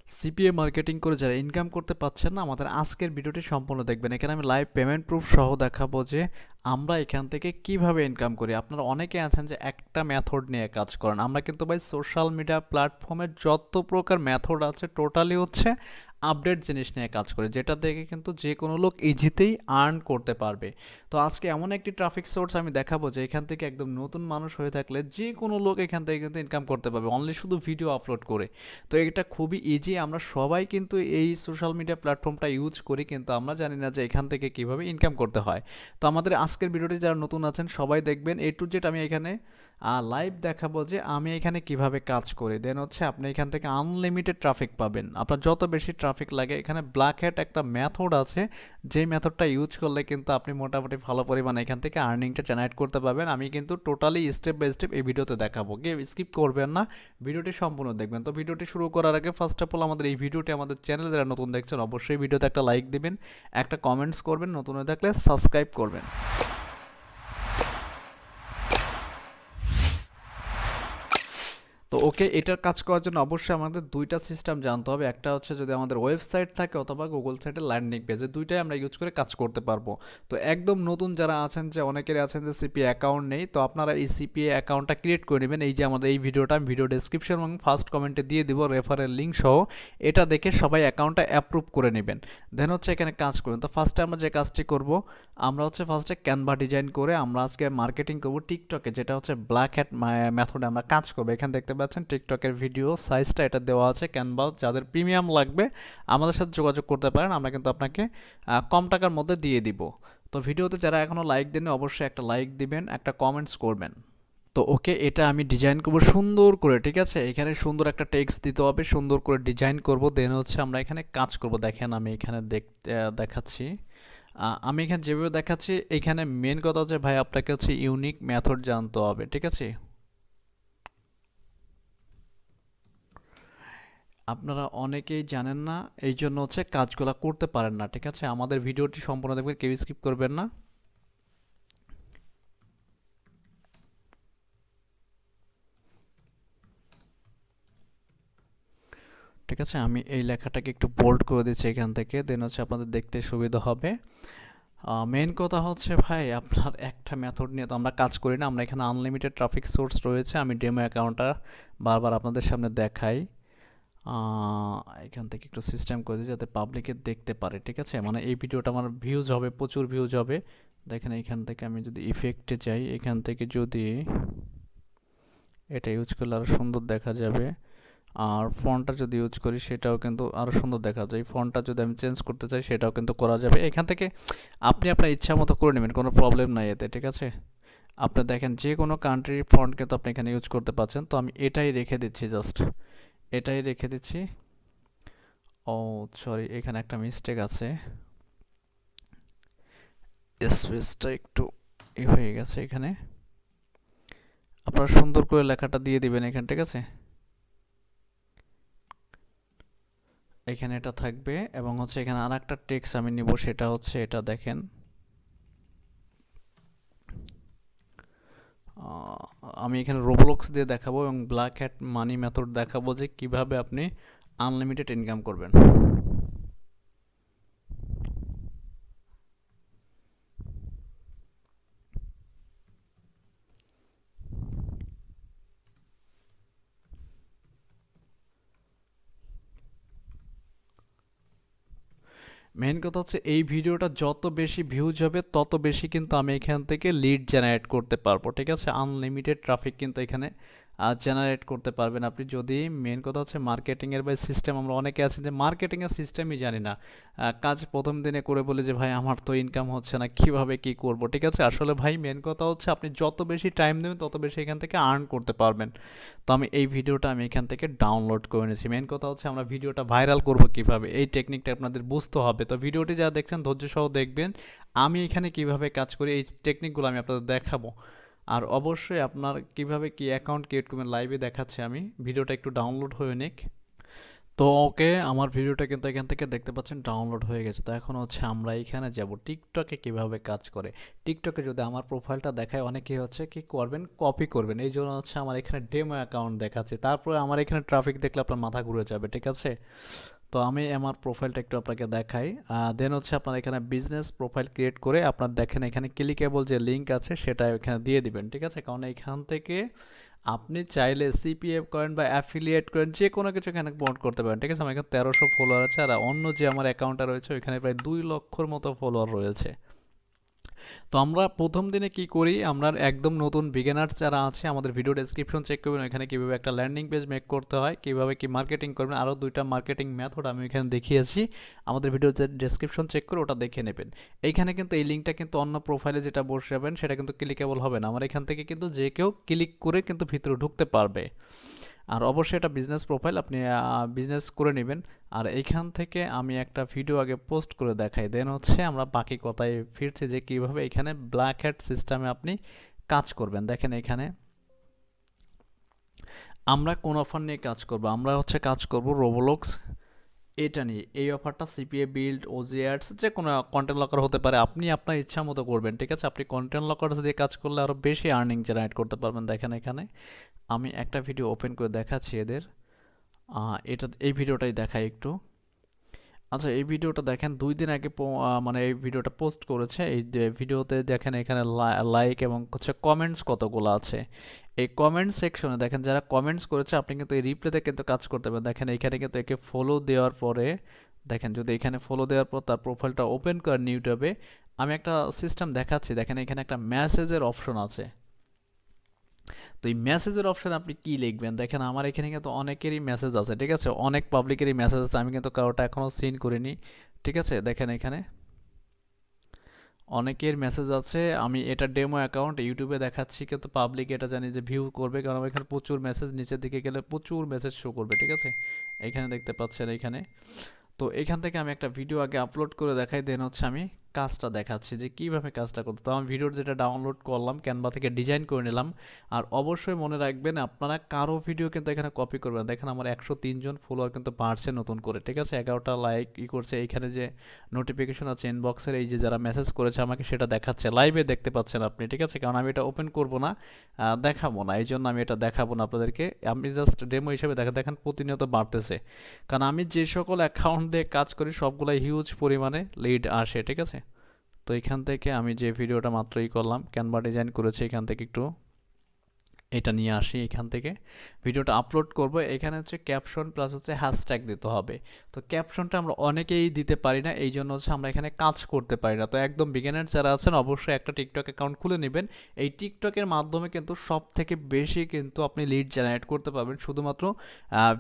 CPA marketing করে যারা income করতে পারছেন না, আমাদের আজকের ভিডিওটি সম্পূর্ণ দেখবেন। এখানে আমি লাইভ পেমেন্ট প্রুফ সহ দেখাবো যে আমরা এখান থেকে কিভাবে ইনকাম করি। আপনারা অনেকে আছেন যে একটা মেথড নিয়ে কাজ করেন, আমরা কিন্তু ভাই সোশ্যাল মিডিয়া প্ল্যাটফর্মের যত প্রকার মেথড আছে টোটালি হচ্ছে আপডেট জিনিস নিয়ে কাজ করি, যেটা দেখে কিন্তু যে কোনো লোক ইজিতেই আর্ন করতে পারবে। তো আজকে এমন একটি ট্রাফিক সোর্স আমি দেখাবো যে এখান থেকে একদম নতুন মানুষ হয়ে থাকলে যে কোনো লোক এখান থেকে কিন্তু ইনকাম করতে পারবে অনলি শুধু ভিডিও আপলোড করে। তো এটা খুবই ইজি, আমরা সবাই কিন্তু এই সোশ্যাল মিডিয়া প্ল্যাটফর্মটা ইউজ করি, কিন্তু আমরা জানি না যে এখান থেকে কিভাবে ইনকাম করতে হয়। তো আমাদের আজকের ভিডিওটি যারা নতুন আছেন সবাই দেখবেন, এ টু জেড আমি এখানে লাইভ দেখাবো যে আমি এখানে কিভাবে কাজ করি। দেন হচ্ছে আপনি এখান থেকে আনলিমিটেড ট্রাফিক পাবেন, আপনার যত বেশি ট্রাফিক লাগে। এখানে ব্ল্যাক হ্যাট একটা মেথড আছে, যেই মেথডটা ইউজ করলে কিন্তু আপনি মোটামুটি ভালো পরিমাণে এখান থেকে আর্নিংটা জেনারেট করতে পারবেন। আমি কিন্তু টোটালি স্টেপ বাই স্টেপ এই ভিডিওতে দেখাবো, কেউ স্কিপ করবেন না, ভিডিওটি সম্পূর্ণ দেখবেন। তো ভিডিওটি শুরু করার আগে ফার্স্ট অফ অল আমাদের এই ভিডিওটি আমাদের চ্যানেলে যারা নতুন দেখছেন অবশ্যই ভিডিওতে একটা লাইক দিবেন, একটা কমেন্টস করবেন, নতুন হয়ে থাকলে সাবস্ক্রাইব করবেন। তো ওকে, এটার কাজ করার জন্য অবশ্যই আমাদের দুইটা সিস্টেম জানতে হবে। একটা হচ্ছে যদি আমাদের ওয়েবসাইট থাকে অথবা গুগল সাইটের ল্যান্ডিং পেজে, দুইটাই আমরা ইউজ করে কাজ করতে পারবো। তো একদম নতুন যারা আছেন, যে অনেকেরই আছেন যে সিপিএ অ্যাকাউন্ট নেই, তো আপনারা এই সিপিএ অ্যাকাউন্টটা ক্রিয়েট করে নেবেন। এই যে আমাদের এই ভিডিওটা আমি ভিডিও ডেসক্রিপশন এবং ফার্স্ট কমেন্টে দিয়ে দিব রেফারেল লিঙ্ক সহ, এটা দেখে সবাই অ্যাকাউন্টটা অ্যাপ্রুভ করে নেবেন। দেন হচ্ছে এখানে কাজ করবেন। তো ফার্স্টে আমরা যে কাজটি করব, আমরা হচ্ছে ফার্স্টে ক্যানভা ডিজাইন করে আমরা আজকে মার্কেটিং করব টিকটকে, যেটা হচ্ছে ব্ল্যাক হ্যাট মেথডে আমরা কাজ করবো। এখানে দেখতে পাচ্ছেন টিকটকের ভিডিও সাইজটা এটা দেওয়া আছে। ক্যানভা যাদের প্রিমিয়াম লাগবে আমাদের সাথে যোগাযোগ করতে পারেন, আমরা কিন্তু আপনাকে কম টাকার মধ্যে দিয়ে দিব। তো ভিডিওতে যারা এখনও লাইক দেননি অবশ্যই একটা লাইক দিবেন, একটা কমেন্টস করবেন। তো ওকে, এটা আমি ডিজাইন করব সুন্দর করে, ঠিক আছে। এখানে সুন্দর একটা টেক্সট দিতে হবে, সুন্দর করে ডিজাইন করব। দেন হচ্ছে আমরা এখানে কাজ করব। দেখেন আমি এখানে দেখাচ্ছি, আমি এখানে যেভাবে দেখাচ্ছি, এখানে মেন কথা হচ্ছে ভাই আপনাকে হচ্ছে ইউনিক মেথড জানতে হবে, ঠিক আছে। আপনারা অনেকেই জানেন না, এই জন্য হচ্ছে কাজগুলো করতে পারেন না, ঠিক আছে। আমাদের ভিডিওটি সম্পূর্ণ দেখবেন, কেউ স্কিপ করবেন না। ঠিক আছে, আমি এই লেখাটাকে একটু বোল্ড করে দিচ্ছি এখান থেকে, দেন হচ্ছে আপনাদের দেখতে সুবিধা হবে। মেন কথা হচ্ছে ভাই আপনার একটা মেথড নিয়ে তো আমরা কাজ করি না, আমরা এখানে আনলিমিটেড ট্রাফিক সোর্স রয়েছে। আমি ডেমো অ্যাকাউন্টটা বারবার আপনাদের সামনে দেখাই। এখান থেকে একটু সিস্টেম করে দিই যাতে পাবলিকে দেখতে পারে, ঠিক আছে। মানে এই ভিডিওটা আমার ভিউজ হবে, প্রচুর ভিউজ হবে। দেখেন এখান থেকে আমি যদি ইফেক্টে যাই, এখান থেকে যদি এটা ইউজ করলে আরও সুন্দর দেখা যাবে। আর ফন্টটা যদি ইউজ করি সেটাও কিন্তু আরও সুন্দর দেখা যায়। ফন্টটা যদি আমি চেঞ্জ করতে চাই সেটাও কিন্তু করা যাবে। এখান থেকে আপনি আপনার ইচ্ছা মতো করে নেবেন, কোনো প্রবলেম নাই এতে, ঠিক আছে। আপনি দেখেন যে কোনো কান্ট্রির ফন্ট কিন্তু আপনি এখানে ইউজ করতে পারছেন। তো আমি এটাই রেখে দিচ্ছি, জাস্ট এটাই রেখে দিচ্ছি। ও সরি, এখানে একটা মিস্টেক আছে, স্পেসটা একটু হয়ে গেছে। এখানে আপনারা সুন্দর করে লেখাটা দিয়ে দিবেন এখানে, ঠিক আছে। এখানে এটা থাকবে এবং হচ্ছে এখানে আর একটা টেক্সট আমি নিব, সেটা হচ্ছে এটা দেখেন। আমি এখানে রোবলক্স দিয়ে দেখাবো এবং ব্ল্যাক হ্যাট মানি মেথড দেখাবো যে কিভাবে আপনি আনলিমিটেড ইনকাম করবেন। মেন কথা হচ্ছে এই ভিডিওটা যত বেশি ভিউজ হবে তত বেশি কিন্তু আমি এখান থেকে লিড জেনারেট করতে পারবো, ঠিক আছে। আনলিমিটেড ট্রাফিক কিন্তু এখানে জেনারেট করতে পারবেন আপনি যদি। মেন কথা হচ্ছে মার্কেটিংয়ের বা সিস্টেম, আমরা অনেকে আছেন যে মার্কেটিংয়ের সিস্টেমই জানি না, কাজ প্রথম দিনে করে বলে যে ভাই আমার তো ইনকাম হচ্ছে না, কিভাবে কি করব, ঠিক আছে। আসলে ভাই মেন কথা হচ্ছে আপনি যত বেশি টাইম দেবেন তত বেশি এখান থেকে আর্ন করতে পারবেন। তো আমি এই ভিডিওটা আমি এখান থেকে ডাউনলোড করে নিয়েছি। মেন কথা হচ্ছে আমরা ভিডিওটা ভাইরাল করব কিভাবে, এই টেকনিকটা আপনাদের বুঝতে হবে। তো ভিডিওটি যারা দেখছেন ধৈর্য সহ দেখবেন, আমি এখানে কিভাবে কাজ করি এই টেকনিকগুলো আমি আপনাদের দেখাবো। আর অবশ্যই আপনার কিভাবে কি অ্যাকাউন্ট ক্রিয়েট করবেন লাইভে দেখাচ্ছি আমি, ভিডিওটা একটু ডাউনলোড হয়ে নিক। তো ওকে, আমার ভিডিওটা কিন্তু এখান থেকে দেখতে পাচ্ছেন ডাউনলোড হয়ে গেছে। তো এখন হচ্ছে আমরা এখানে যাব টিকটকে কিভাবে কাজ করে। টিকটকে যদি আমার প্রোফাইলটা দেখায়, অনেকেই হচ্ছে কি করবেন, কপি করবেন। এই জন্য হচ্ছে আমার এখানে ডেমো অ্যাকাউন্ট দেখাচ্ছে, তারপরে আমার এখানে ট্রাফিক দেখলে আপনার মাথা ঘুরে যাবে, ঠিক আছে? তো আমি আমার প্রোফাইলটা একটু আপনাকে দেখাই। দেন হচ্ছে আপনার এখানে বিজনেস প্রোফাইল ক্রিয়েট করে আপনার দেখেন এখানে ক্লিকেবল যে লিঙ্ক আছে সেটা এখানে দিয়ে দিবেন, ঠিক আছে? কারণ এখান থেকে আপনি চাইলে সিপিএ করেন বা অ্যাফিলিয়েট করেন, যে কোনো কিছু এখানে প্রমোট করতে পারেন, ঠিক আছে? আমার এখানে 1300 ফলোয়ার আছে, আর অন্য যে আমার অ্যাকাউন্টটা রয়েছে ওইখানে প্রায় 2 লক্ষর মতো ফলোয়ার রয়েছে। তো আমরা প্রথম দিনে কি করি, আমরা একদম নতুন বিগিনার্স যারা আছে আমাদের ভিডিও ডেসক্রিপশন চেক করবেন, এখানে কিভাবে একটা ল্যান্ডিং পেজ মেক করতে হয়, কিভাবে কি মার্কেটিং করবেন, আরও 2টা মার্কেটিং মেথড আমি এখানে দেখিয়েছি। আমাদের ভিডিও ডেসক্রিপশন চেক করে ওটা দেখে নেবেন। এইখানে কিন্তু এই লিঙ্কটা কিন্তু অন্য প্রোফাইলে যেটা বসাবেন সেটা কিন্তু ক্লিকেবল হবে না। আমার এখান থেকে কিন্তু যে কেউ ক্লিক করে কিন্তু ভিতরে ঢুকতে পারবে। আর অবশ্যই এটা বিজনেস প্রোফাইল, আপনি বিজনেস করে নেবেন। আর এইখান থেকে আমি একটা ভিডিও আগে পোস্ট করে দেখাই, দেন হচ্ছে আমরা বাকি কথায় ফিরছি যে কীভাবে এখানে ব্ল্যাক হ্যাট সিস্টেমে আপনি কাজ করবেন। দেখেন এখানে আমরা কোন অফার নিয়ে কাজ করব, আমরা হচ্ছে কাজ করব রোবলক্স এটা নিয়ে। এই অফারটা সিপিএ বিল্ড, ওজি অ্যাডস, যে কোনো কন্টেন্ট লকার হতে পারে, আপনি আপনার ইচ্ছা মতো করবেন, ঠিক আছে? আপনি কন্টেন্ট লকার দিয়ে কাজ করলে আরও বেশি আর্নিং জেনারেট করতে পারবেন। দেখেন এখানে আমি একটা ভিডিও ওপেন করে দেখাচ্ছি এদের। এই ভিডিওটাই দেখাই একটু। আচ্ছা, এই ভিডিওটা দেখেন 2 দিন আগে মানে এই ভিডিওটা পোস্ট করেছে। এই ভিডিওতে দেখেন এখানে লাইক এবং হচ্ছে কমেন্টস কতগুলো আছে। এই কমেন্ট সেকশনে দেখেন যারা কমেন্টস করেছে, আপনি কিন্তু এই রিপ্লেতে কিন্তু কাজ করতে পারেন। দেখেন এখানে কিন্তু একে ফলো দেওয়ার পরে, দেখেন যদি এখানে ফলো দেওয়ার পর তার প্রোফাইলটা ওপেন করেন ইউটিউবে, আমি একটা সিস্টেম দেখাচ্ছি। দেখেন এখানে একটা মেসেজের অপশন আছে। তো এই মেসেজের অপশানে আপনি কি লিখবেন, দেখেন আমার এখানে কিন্তু অনেকেরই মেসেজ আছে, ঠিক আছে? অনেক পাবলিকেরই মেসেজ আছে, আমি কিন্তু কারোটা এখনও সিন করিনি, ঠিক আছে? দেখেন এখানে অনেকের মেসেজ আছে। আমি এটা ডেমো অ্যাকাউন্ট ইউটিউবে দেখাচ্ছি, কিন্তু পাবলিক এটা জানি যে ভিউ করবে, কারণ আমার এখানে প্রচুর মেসেজ, নিচের দিকে গেলে প্রচুর মেসেজ শো করবে, ঠিক আছে? এখানে দেখতে পাচ্ছেন এখানে। তো এখান থেকে আমি একটা ভিডিও আগে আপলোড করে দেখাই, দেন হচ্ছে আমি কাজটা দেখাচ্ছি যে কীভাবে কাজটা করতে। তো আমি ভিডিওর যেটা ডাউনলোড করলাম ক্যানভা থেকে ডিজাইন করে নিলাম। আর অবশ্যই মনে রাখবেন আপনারা কারো ভিডিও কিন্তু এখানে কপি করবেন। দেখেন আমার 103 জন ফলোয়ার কিন্তু বাড়ছে নতুন করে, ঠিক আছে? 11টা লাইক করছে। এইখানে যে নোটিফিকেশন আছে ইনবক্সের, এই যে যারা মেসেজ করেছে আমাকে সেটা দেখাচ্ছে, লাইভে দেখতে পাচ্ছেন আপনি, ঠিক আছে? কারণ আমি এটা ওপেন করব না, দেখাবো না, এই জন্য আমি এটা দেখাবো না আপনাদেরকে। আমি জাস্ট ডেমো হিসেবে দেখেন প্রতিনিয়ত বাড়তেছে, কারণ আমি যে সকল অ্যাকাউন্ট দিয়ে কাজ করি সবগুলাই হিউজ পরিমাণে লিড আসে, ঠিক আছে? তো এখান থেকে আমি যে ভিডিওটা মাত্রই করলাম ক্যানভা ডিজাইন করেছি, এখান থেকে একটু এটা নিয়ে আসি, এখান থেকে ভিডিওটা আপলোড করব। এখানে হচ্ছে ক্যাপশন প্লাস হচ্ছে হ্যাশট্যাগ দিতে হবে। তো ক্যাপশনটা আমরা অনেকেই দিতে পারি না, এই জন্য হচ্ছে আমরা এখানে কাজ করতে পারি না। তো একদম বিগিনার যারা আছেন অবশ্যই একটা টিকটক অ্যাকাউন্ট খুলে নেবেন। এই টিকটকের মাধ্যমে কিন্তু সব থেকে বেশি কিন্তু আপনি লিড জেনারেট করতে পারবেন, শুধুমাত্র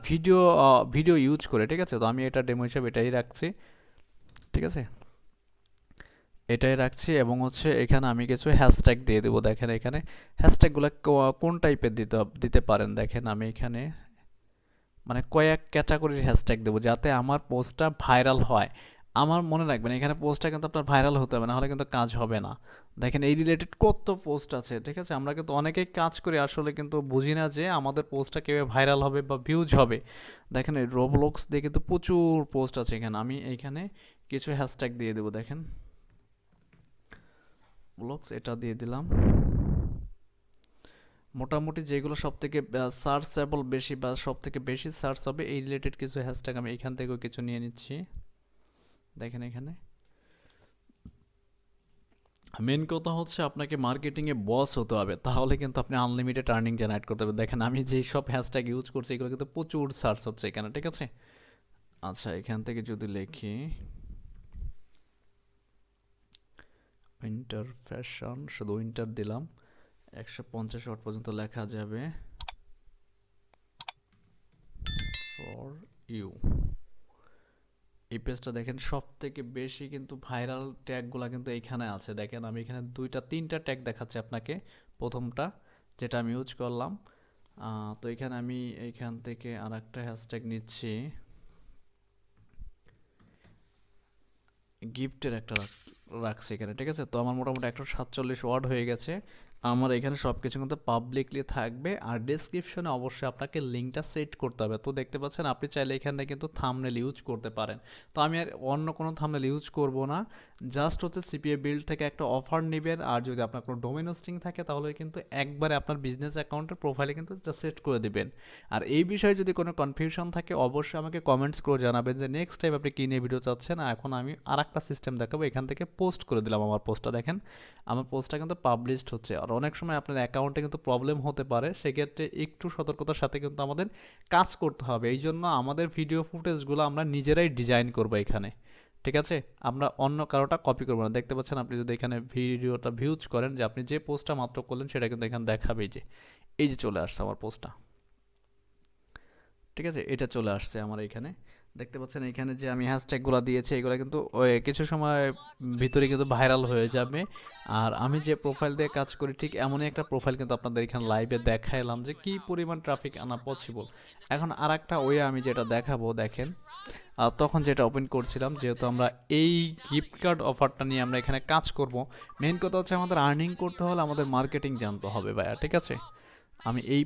ভিডিও ভিডিও ইউজ করে, ঠিক আছে? তো আমি এটা ডেমো হিসেবে এটাই রাখছি, ঠিক আছে? এটাই রাখছি এবং হচ্ছে এখানে আমি কিছু হ্যাশট্যাগ দিয়ে দেবো। দেখেন এখানে হ্যাশট্যাগুলো কোন টাইপের দিতে পারেন। দেখেন আমি এখানে মানে কয়েক ক্যাটাগরির হ্যাশট্যাগ দেবো যাতে আমার পোস্টটা ভাইরাল হয়। আমার মনে রাখবেন এখানে পোস্টটা কিন্তু আপনার ভাইরাল হতে হবে, না হলে কিন্তু কাজ হবে না। দেখেন এই রিলেটেড কত পোস্ট আছে, ঠিক আছে? আমরা কিন্তু অনেকেই কাজ করি আসলে কিন্তু বুঝি না যে আমাদের পোস্টটা কীভাবে ভাইরাল হবে বা ভিউজ হবে। দেখেন এই রোবলক্স দিয়ে কিন্তু প্রচুর পোস্ট আছে এখানে। আমি এইখানে কিছু হ্যাশট্যাগ দিয়ে দেবো। দেখেন ব্লগস এটা দিয়ে দিলাম। মোটামুটি যেগুলো সব থেকে সার্চেবল বেশি বা সব থেকে বেশি সার্চ হবে এই রিলেটেড কিছু হ্যাশট্যাগ আমি এখান থেকেও কিছু নিয়ে নিচ্ছি। দেখেন এখানে মেন কথা হচ্ছে আপনাকে মার্কেটিংয়ে বস হতে হবে, তাহলে কিন্তু আপনি আনলিমিটেড আর্নিং জেনারেট করতে পারবেন। দেখেন আমি যেই সব হ্যাশট্যাগ ইউজ করছি এগুলো কিন্তু প্রচুর সার্চ হচ্ছে এখানে, ঠিক আছে? আচ্ছা, এখান থেকে যদি লিখি উইন্টার ফ্যাশন, শুধু উইন্টার দিলাম, 150 ওয়াট পর্যন্ত লেখা যাবে ফর ইউ। এই পেজটা দেখেন সব থেকে বেশি কিন্তু ভাইরাল ট্যাগগুলো কিন্তু এইখানে আছে। দেখেন আমি এখানে 2-3টা ট্যাগ দেখাচ্ছি আপনাকে। প্রথমটা যেটা আমি ইউজ করলাম, তো এখানে আমি এইখান থেকে আর একটা হ্যাশট্যাগ নিচ্ছি, গিফটের একটা রাখছি এখানে, ঠিক আছে? তো আমার মোটামুটি 147 ওয়ার্ড হয়ে গেছে। আমার এখানে সব কিছু কিন্তু পাবলিকলি থাকবে, আর ডেসক্রিপশনে অবশ্যই আপনাকে লিঙ্কটা সেট করতে হবে। তো দেখতে পাচ্ছেন আপনি চাইলে এখানে কিন্তু থাম্বনেল ইউজ করতে পারেন। তো আমি আর অন্য কোনো থাম্বনেল ইউজ করব না, জাস্ট হচ্ছে সিপিএ বিল্ড থেকে একটা অফার নেবেন। আর যদি আপনার কোনো ডোমেন হোস্টিং থাকে তাহলে কিন্তু একবারে আপনার বিজনেস অ্যাকাউন্টের প্রোফাইলে কিন্তু এটা সেট করে দিবেন। আর এই বিষয়ে যদি কোনো কনফিউশন থাকে অবশ্যই আমাকে কমেন্টস করে জানাবেন যে নেক্সট টাইম আপনি কী নিয়ে ভিডিও চাচ্ছেন। এখন আমি আর একটা সিস্টেম দেখাবো, এখান থেকে পোস্ট করে দিলাম আমার পোস্টটা। দেখেন আমার পোস্টটা কিন্তু পাবলিশড হচ্ছে। আর অনেক সময় আপনার অ্যাকাউন্টে কিন্তু প্রবলেম হতে পারে, সেক্ষেত্রে একটু সতর্কতার সাথে কিন্তু আমাদের কাজ করতে হবে। এই জন্য আমাদের ভিডিও ফুটেজগুলো আমরা নিজেরাই ডিজাইন করবো এখানে, ঠিক আছে? আমরা অন্য কারোটা কপি করবো না। দেখতে পাচ্ছেন আপনি যদি এখানে ভিডিওটা ভিউজ করেন, যে আপনি যে পোস্টটা মাত্র করলেন সেটা কিন্তু এখানে দেখাবেই, যে এই যে চলে আসছে আমার পোস্টটা, ঠিক আছে? এটা চলে আসছে আমার এখানে। দেখতে পাচ্ছেন এখানে যে আমি হ্যাশট্যাগুলো দিয়েছি এগুলো কিন্তু কিছু সময় ভিতরে কিন্তু ভাইরাল হয়ে যাবে। আর আমি যে প্রোফাইল দিয়ে কাজ করি ঠিক এমনই একটা প্রোফাইল কিন্তু আপনাদের এখানে লাইভে দেখাইলাম যে কি পরিমাণ ট্রাফিক আনা পসিবল। এখন আর একটা ওয়ে আমি যেটা দেখাবো, দেখেন তখন যেটা ওপেন করছিলাম, যেহেতু আমরা এই গিফট কার্ড অফারটা নিয়ে আমরা এখানে কাজ করব, মেন কথা হচ্ছে আমাদের আর্নিং করতে হলে আমাদের মার্কেটিং জানতে হবে ভাইয়া, ঠিক আছে? আমি এই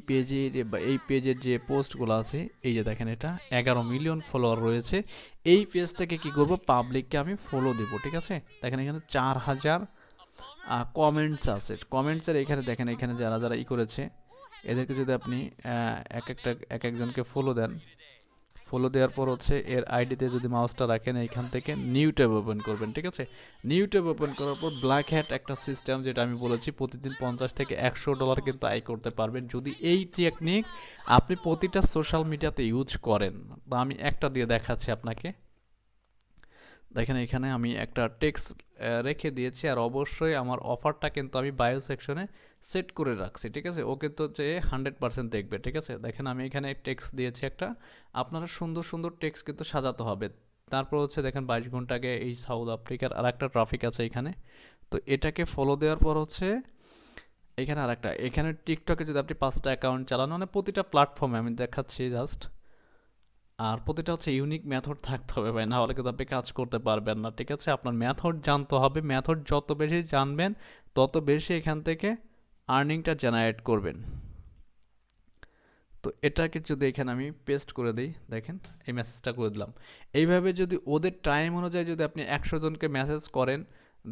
পেজের যে পোস্টগুলো আছে, এই যে দেখেন এটা 11 মিলিয়ন ফলোয়ার রয়েছে। এই পেজ থেকে কি করব, পাবলিককে আমি ফলো দেবো, ঠিক আছে? দেখেন এখানে 4000 কমেন্টস আছে। কমেন্টসের এখানে দেখেন, এখানে যারা যারা করেছে এদেরকে যদি আপনি এক একজনকে ফলো দেন, ফলো দেওয়ার পর হচ্ছে এর আইডিতে যদি মাউসটা রাখেন এইখান থেকে নিউ ট্যাব ওপেন করবেন, ঠিক আছে? নিউ ট্যাব ওপেন করার পর ব্ল্যাক হ্যাট একটা সিস্টেম, যেটা আমি বলেছি প্রতিদিন $50 থেকে $100 কিন্তু আয় করতে পারবেন যদি এই টেকনিক আপনি প্রতিটা সোশ্যাল মিডিয়াতে ইউজ করেন। তো আমি একটা দিয়ে দেখাচ্ছি আপনাকে। দেখেন এখানে আমি একটা টেক্সট রেখে দিয়েছি, আর অবশ্যই আমার অফারটা কিন্তু আমি বায়ো সেকশনে সেট করে রাখছি, ঠিক আছে? ও কিন্তু যে 100% দেখবে, ঠিক আছে? দেখেন আমি এখানে টেক্সট দিয়েছি একটা, আপনারা সুন্দর সুন্দর টেক্সট কিন্তু সাজাতে হবে। তারপর হচ্ছে দেখেন 22 ঘন্টা আগে এই সাউথ আফ্রিকার আর একটা ট্রাফিক আছে এখানে। তো এটাকে ফলো দেওয়ার পর হচ্ছে এখানে আর একটা, এখানে টিকটকে যদি আপনি 5টা অ্যাকাউন্ট চালান, মানে প্রতিটা প্ল্যাটফর্মে আমি দেখাচ্ছি জাস্ট, আর প্রতিটা হচ্ছে ইউনিক মেথড থাকতে হবে ভাই, না হলে কিন্তু আপনি কাজ করতে পারবেন না, ঠিক আছে? আপনার মেথড জানতে হবে, মেথড যত বেশি জানবেন তত বেশি এখান থেকে আর্নিংটা জেনারেট করবেন। তো এটাকে যদি এখানে আমি পেস্ট করে দিই, দেখেন এই মেসেজটা করে দিলাম। এইভাবে যদি ওদের টাইম অনুযায়ী যদি আপনি 100 জনকে মেসেজ করেন,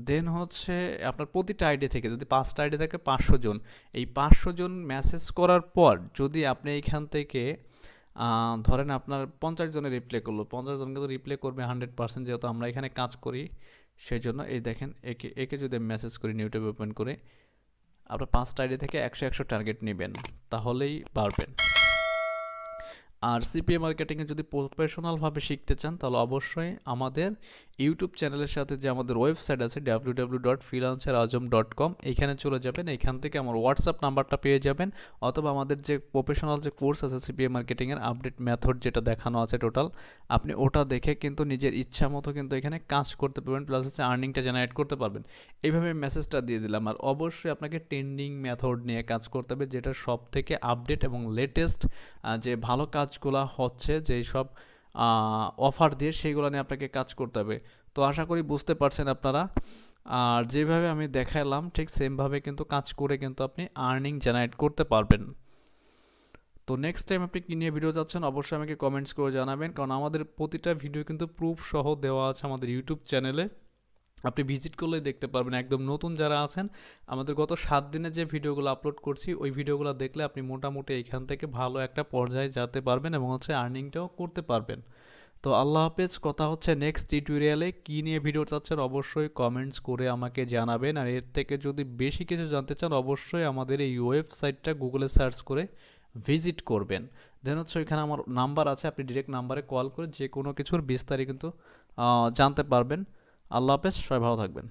দেন হচ্ছে আপনার প্রতিটা আইডি থেকে যদি 5টা আইডি থাকে 500 জন, এই 500 জন মেসেজ করার পর যদি আপনি এইখান থেকে ধরেন আপনার 50 জনের রিপ্লাই করলো, 50 জনকে তো রিপ্লাই করবে 100%, যেহেতু আমরা এখানে কাজ করি সেই জন্য। এই দেখেন একে একে যদি মেসেজ করি ইউটিউব ওপেন করে, আপনার 5টা আইডি থেকে 100 টার্গেট নেবেন, তাহলেই পারবেন। আর সিপিএ মার্কেটিংয়ে যদি প্রফেশনালভাবে শিখতে চান তাহলে অবশ্যই আমাদের ইউটিউব চ্যানেলের সাথে যে আমাদের ওয়েবসাইট আছে www.freelancerazom.com, এইখানে চলে যাবেন। এইখান থেকে আমার হোয়াটসঅ্যাপ নাম্বারটা পেয়ে যাবেন, অথবা আমাদের যে প্রফেশনাল যে কোর্স আছে সিপিএ মার্কেটিংয়ের আপডেট মেথড যেটা দেখানো আছে টোটাল, আপনি ওটা দেখে কিন্তু নিজের ইচ্ছা মতো কিন্তু এখানে কাজ করতে পারবেন, প্লাস হচ্ছে আর্নিংটা জেনারেট করতে পারবেন। এইভাবে মেসেজটা দিয়ে দিলাম। আর অবশ্যই আপনাকে ট্রেন্ডিং মেথড নিয়ে কাজ করতে হবে, যেটা সব থেকে আপডেট এবং লেটেস্ট যে ভালো কাজগুলো হচ্ছে, যেই সব অফার দিয়ে সেইগুলো নিয়ে আপনাকে কাজ করতে হবে। তো আশা করি বুঝতে পারছেন আপনারা। আর যেভাবে আমি দেখালাম ঠিক সেমভাবে কিন্তু কাজ করে কিন্তু আপনি আর্নিং জেনারেট করতে পারবেন। তো নেক্সট টাইম আপনি কী নিয়ে ভিডিও চাচ্ছেন অবশ্যই আমাকে কমেন্টস করে জানাবেন, কারণ আমাদের প্রতিটা ভিডিও কিন্তু প্রুফ সহ দেওয়া আছে আমাদের ইউটিউব চ্যানেলে, আপনি ভিজিট করলেই দেখতে পারবেন। একদম নতুন যারা আছেন, আমাদের গত 7 দিনে যে ভিডিওগুলো আপলোড করছি ওই ভিডিওগুলো দেখলে আপনি মোটামুটি এখান থেকে ভালো একটা পর্যায়ে যেতে পারবেন এবং হচ্ছে আর্নিংটাও করতে পারবেন। তো আল্লাহ হাফেজ, কথা হচ্ছে নেক্সট টিউটোরিয়ালে। কী নিয়ে ভিডিও চাচ্ছেন অবশ্যই কমেন্টস করে আমাকে জানাবেন। আর এর থেকে যদি বেশি কিছু জানতে চান অবশ্যই আমাদের এই ওয়েবসাইটটা গুগলে সার্চ করে ভিজিট করবেন। দেন হচ্ছে ওইখানে আমার নাম্বার আছে, আপনি ডিরেক্ট নাম্বারে কল করে যে কোনো কিছুর বিস্তারিত কিন্তু জানতে পারবেন। আল্লাহ হাফেজ, সবাই ভালো থাকবেন।